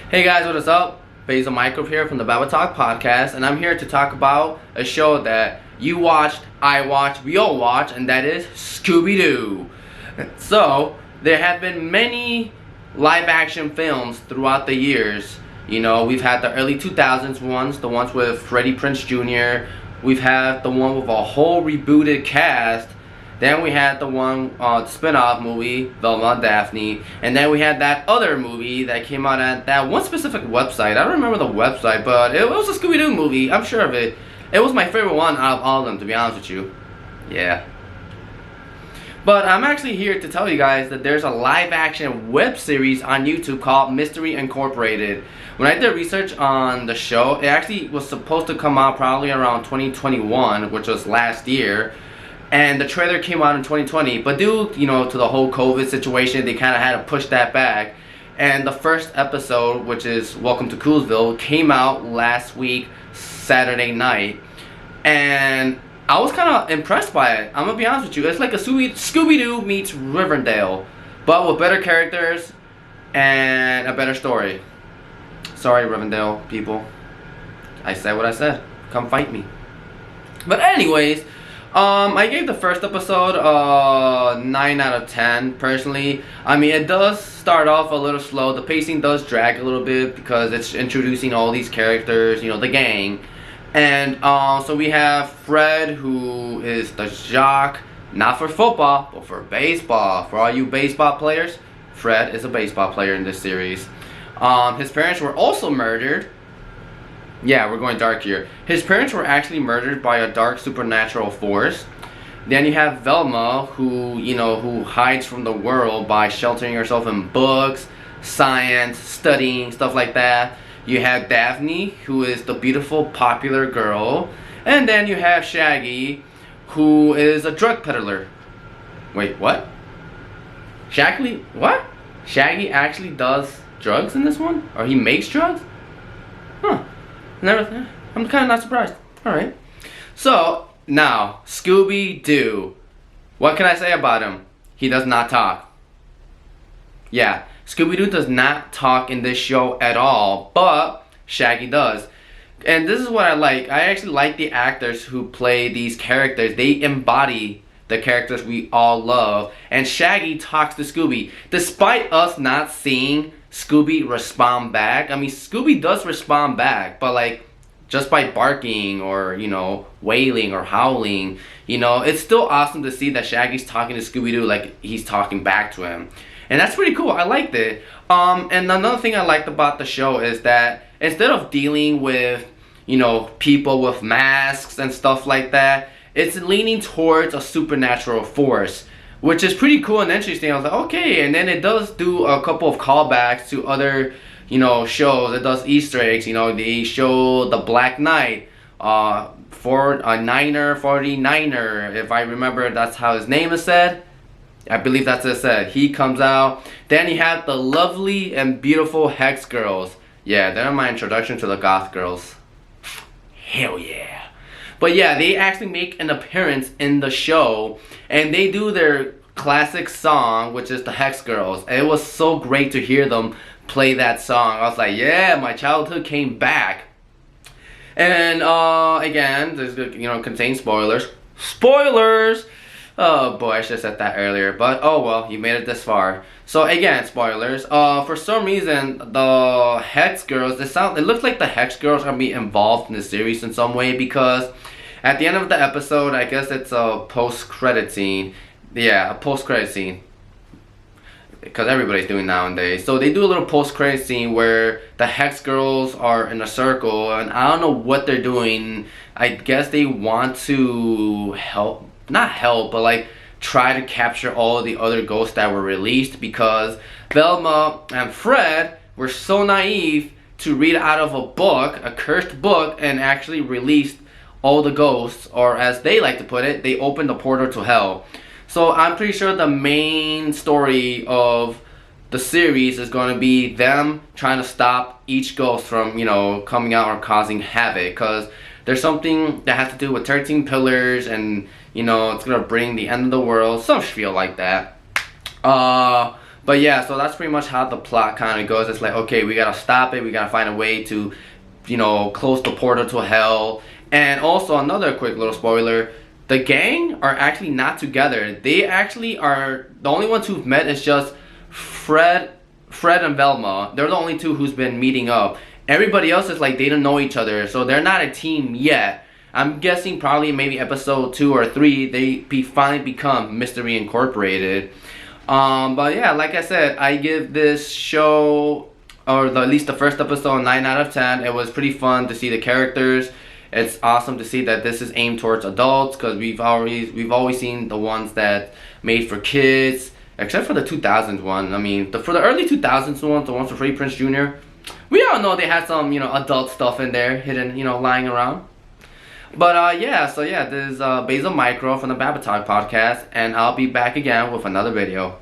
Hey guys, what is up? BasalMicrobe here from the BabbleTalkPod, and I'm here to talk about a show that you watched, I watched, we all watch, and that is Scooby-Doo. So, there have been many live-action films throughout the years. You know, we've had the early 2000s ones, the ones with Freddie Prinze Jr. We've had the one with a whole rebooted cast. Then we had the one spin-off movie, Velma and Daphne. And then we had that other movie that came out at that one specific website. I don't remember the website, but it was a Scooby-Doo movie. I'm sure of it. It was my favorite one out of all of them, to be honest with you. Yeah. But I'm actually here to tell you guys that there's a live-action web series on YouTube called Mystery Incorporated. When I did research on the show, it actually was supposed to come out probably around 2021, which was last year. And the trailer came out in 2020, but due, to the whole COVID situation, they kind of had to push that back. And the first episode, which is Welcome to Coolsville, came out last week, Saturday night. And I was kind of impressed by it. I'm gonna be honest with you. It's like a Scooby-Doo meets Riverdale, but with better characters and a better story. Sorry, Riverdale people. I said what I said. Come fight me. But anyways, I gave the first episode 9 out of 10 personally. I mean, it does start off a little slow. The pacing does drag a little bit because it's introducing all these characters, the gang. And so we have Fred, who is the jock, not for football, but for baseball. For all you baseball players, Fred is a baseball player in this series. His parents were also murdered. Yeah, we're going dark here. His parents were actually murdered by a dark supernatural force. Then you have Velma, who hides from the world by sheltering herself in books, science, studying, stuff like that. You have Daphne, who is the beautiful, popular girl. And then you have Shaggy, who is a drug peddler. Wait, what? Shaggy, what? Shaggy actually does drugs in this one? Or he makes drugs? Huh. I'm kind of not surprised. Alright. So, now, Scooby-Doo. What can I say about him? He does not talk. Yeah, Scooby-Doo does not talk in this show at all, but Shaggy does. And this is what I like. I actually like the actors who play these characters. They embody the characters we all love. And Shaggy talks to Scooby. Despite us not seeing Scooby respond back. I mean, Scooby does respond back, but just by barking or, wailing or howling, it's still awesome to see that Shaggy's talking to Scooby-Doo like he's talking back to him. And that's pretty cool. I liked it. And another thing I liked about the show is that instead of dealing with, people with masks and stuff like that, it's leaning towards a supernatural force, which is pretty cool and interesting. I was like, okay. And then it does do a couple of callbacks to other, shows. It does Easter eggs. They show the Black Knight, for a 49er. If I remember, that's how his name is said. I believe that's what it said. He comes out. Then you have the lovely and beautiful Hex Girls. Yeah, they're my introduction to the Goth Girls. Hell yeah. But yeah, they actually make an appearance in the show, and they do their classic song, which is the Hex Girls. And it was so great to hear them play that song. I was like, yeah, my childhood came back. And again, this contains spoilers. Spoilers! Oh boy, I should have said that earlier, but oh well, you made it this far. So again, spoilers. For some reason, the Hex Girls, it looks like the Hex Girls are gonna be involved in the series in some way, because at the end of the episode, I guess it's a post-credit scene. Yeah, a post-credit scene. Because everybody's doing nowadays. So they do a little post-credit scene where the Hex Girls are in a circle, and I don't know what they're doing. I guess they want to help. Not help, but try to capture all of the other ghosts that were released, because Velma and Fred were so naive to read out of a book, a cursed book, and actually released all the ghosts, or as they like to put it, they opened the portal to hell. So I'm pretty sure the main story of the series is going to be them trying to stop each ghost from, coming out or causing havoc, because there's something that has to do with 13 pillars, and it's gonna bring the end of the world, some spiel like that. But yeah, so that's pretty much how the plot kind of goes. It's like, okay, we gotta stop it. We gotta find a way to, close the portal to hell. And also another quick little spoiler: the gang are actually not together. They actually are the only ones who've met. Is just Fred and Velma. They're the only two who's been meeting up. Everybody else is like they don't know each other, so they're not a team yet. I'm guessing probably maybe episode 2 or 3 they finally become Mystery Incorporated. But yeah, like I said, I give this show, or at least the first episode, 9 out of 10. It was pretty fun to see the characters. It's awesome to see that this is aimed towards adults, because we've always seen the ones that made for kids, except for the 2000s one. I mean, for the early 2000s ones, the ones for Freddie Prinze Jr., we all know they had some adult stuff in there hidden, lying around. But yeah, so yeah, this is BasalMicrobe from the BabbleTalk podcast, and I'll be back again with another video.